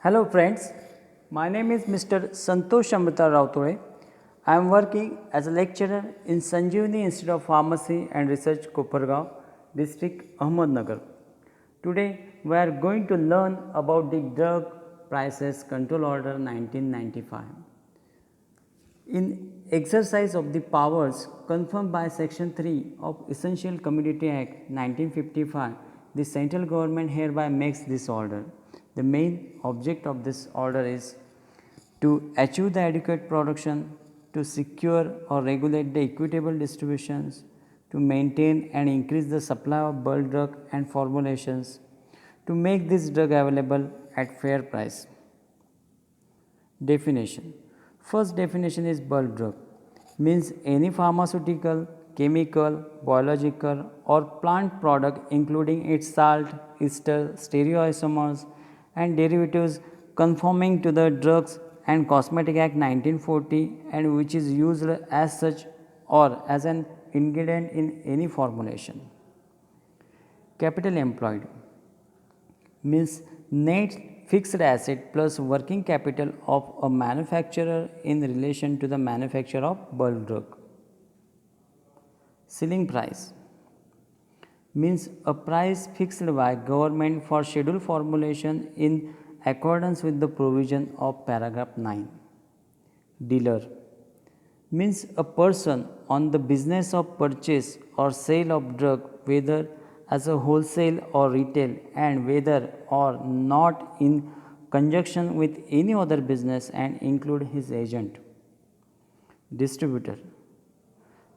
Hello friends, my name is Mr. Santosh Amrita Rautore. I am working as a lecturer in Sanjeevani Institute of Pharmacy and Research, Kopargaon, District, Ahmednagar. Today we are going to learn about the Drug Prices Control Order 1995. In exercise of the powers confirmed by Section 3 of Essential Commodity Act 1955, the central government hereby makes this order. The main object of this order is to achieve the adequate production, to secure or regulate the equitable distributions, to maintain and increase the supply of bulk drug and formulations, to make this drug available at fair price. Definition. First definition is bulk drug, means any pharmaceutical, chemical, biological or plant product including its salt, ester, stereoisomers and derivatives conforming to the Drugs and Cosmetic Act 1940 and which is used as such or as an ingredient in any formulation. Capital employed means net fixed asset plus working capital of a manufacturer in relation to the manufacture of bulk drug. Ceiling price means a price fixed by government for scheduled formulation in accordance with the provision of paragraph 9. Dealer means a person on the business of purchase or sale of drug whether as a wholesale or retail and whether or not in conjunction with any other business and include his agent. Distributor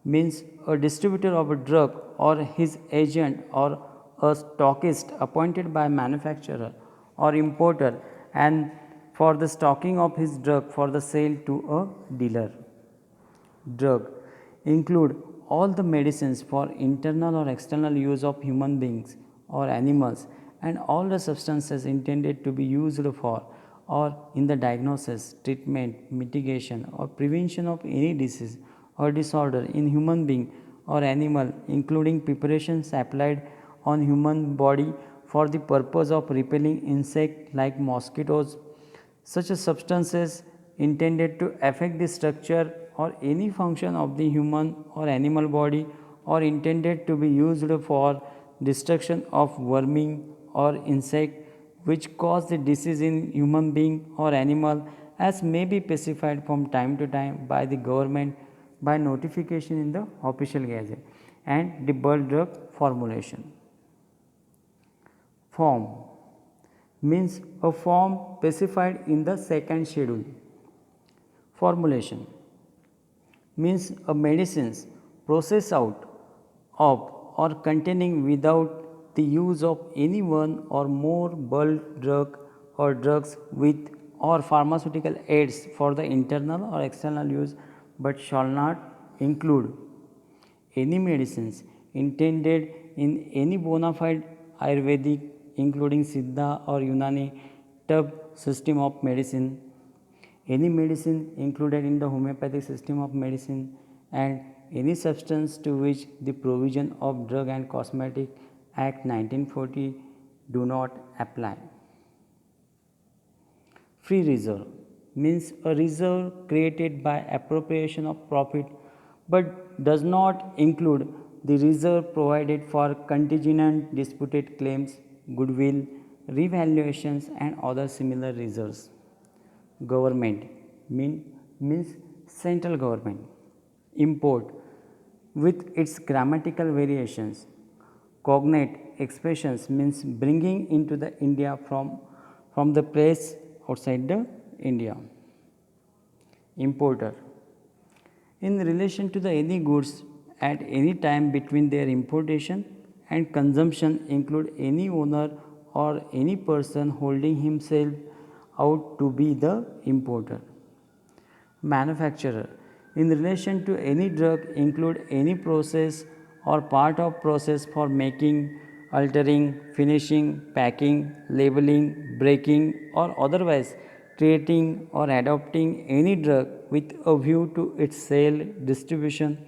means a distributor of a drug or his agent or a stockist appointed by manufacturer or importer and for the stocking of his drug for the sale to a dealer. Drug include all the medicines for internal or external use of human beings or animals and all the substances intended to be used for or in the diagnosis, treatment, mitigation or prevention of any disease or disorder in human being or animal including preparations applied on human body for the purpose of repelling insects like mosquitoes. Such substances intended to affect the structure or any function of the human or animal body or intended to be used for destruction of vermin or insect which cause the disease in human being or animal as may be specified from time to time by the government by notification in the official gazette and the bulk drug formulation. Form means a form specified in the second schedule. Formulation means a medicines processed out of or containing without the use of any one or more bulk drug or drugs with or pharmaceutical aids for the internal or external use but shall not include any medicines intended in any bona fide Ayurvedic including Siddha or Unani tub system of medicine, any medicine included in the homeopathic system of medicine and any substance to which the provision of Drug and Cosmetic Act 1940 do not apply. Free reserve means a reserve created by appropriation of profit but does not include the reserve provided for contingent disputed claims, goodwill, revaluations and other similar reserves. Government means central government. Import with its grammatical variations. Cognate expressions means bringing into the India from the place outside the India. Importer in relation to the any goods at any time between their importation and consumption include any owner or any person holding himself out to be the importer. Manufacturer in relation to any drug include any process or part of process for making, altering, finishing, packing, labeling, breaking or otherwise creating or adopting any drug with a view to its sale, distribution,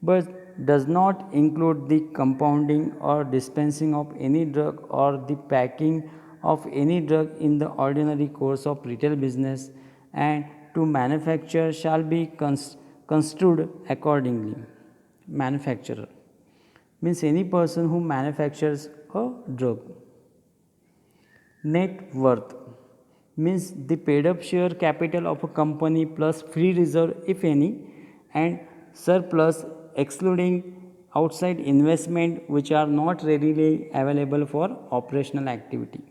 but does not include the compounding or dispensing of any drug or the packing of any drug in the ordinary course of retail business and to manufacture shall be construed accordingly. Manufacturer means any person who manufactures a drug. Net worth means the paid up share capital of a company plus free reserve if any, and surplus excluding outside investment which are not readily available for operational activity.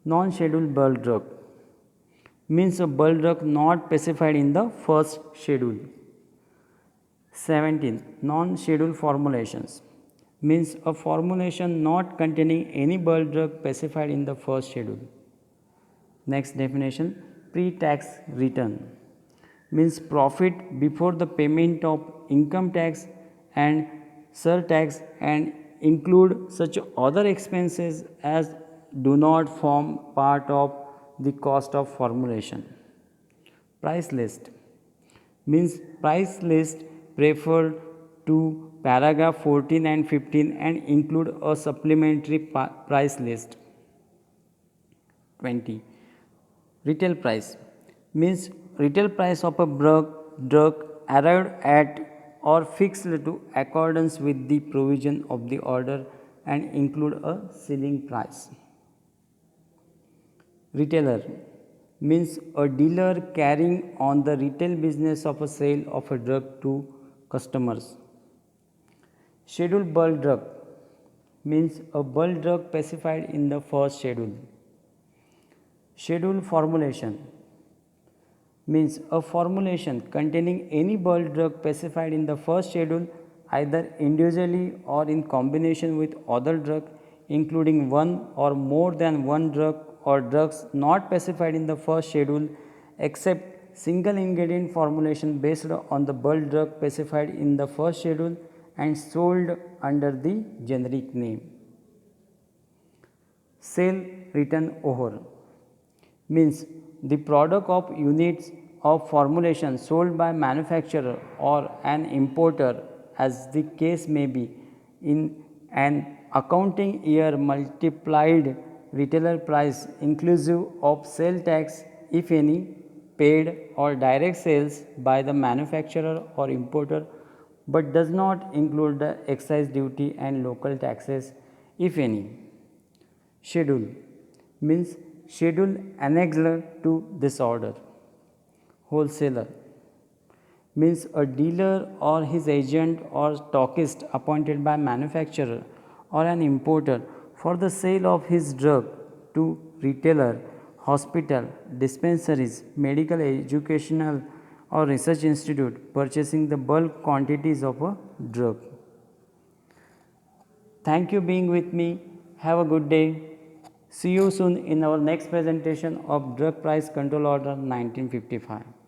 Non-scheduled bulk drug means a bulk drug not specified in the first schedule. 17. Non-scheduled formulations means a formulation not containing any bulk drug specified in the first schedule. Next definition, pre-tax return means profit before the payment of income tax and surtax and include such other expenses as do not form part of the cost of formulation. Price list means price list preferred to paragraph 14 and 15 and include a supplementary price list. 20. Retail price means retail price of a drug arrived at or fixed to accordance with the provision of the order and include a ceiling price. Retailer means a dealer carrying on the retail business of a sale of a drug to customers. Scheduled bulk drug means a bulk drug specified in the first schedule. Scheduled formulation means a formulation containing any bulk drug specified in the first schedule either individually or in combination with other drug, including one or more than one drug or drugs not specified in the first schedule except single ingredient formulation based on the bulk drug specified in the first schedule and sold under the generic name. Sale return over means the product of units of formulation sold by manufacturer or an importer as the case may be in an accounting year multiplied retailer price inclusive of sale tax if any paid or direct sales by the manufacturer or importer but does not include the excise duty and local taxes if any. Schedule means schedule annexed to this order. Wholesaler means a dealer or his agent or stockist appointed by manufacturer or an importer for the sale of his drug to retailer, hospital, dispensaries, medical, educational or research institute purchasing the bulk quantities of a drug. Thank you being with me. Have a good day. See you soon in our next presentation of Drug Price Control Order 1955.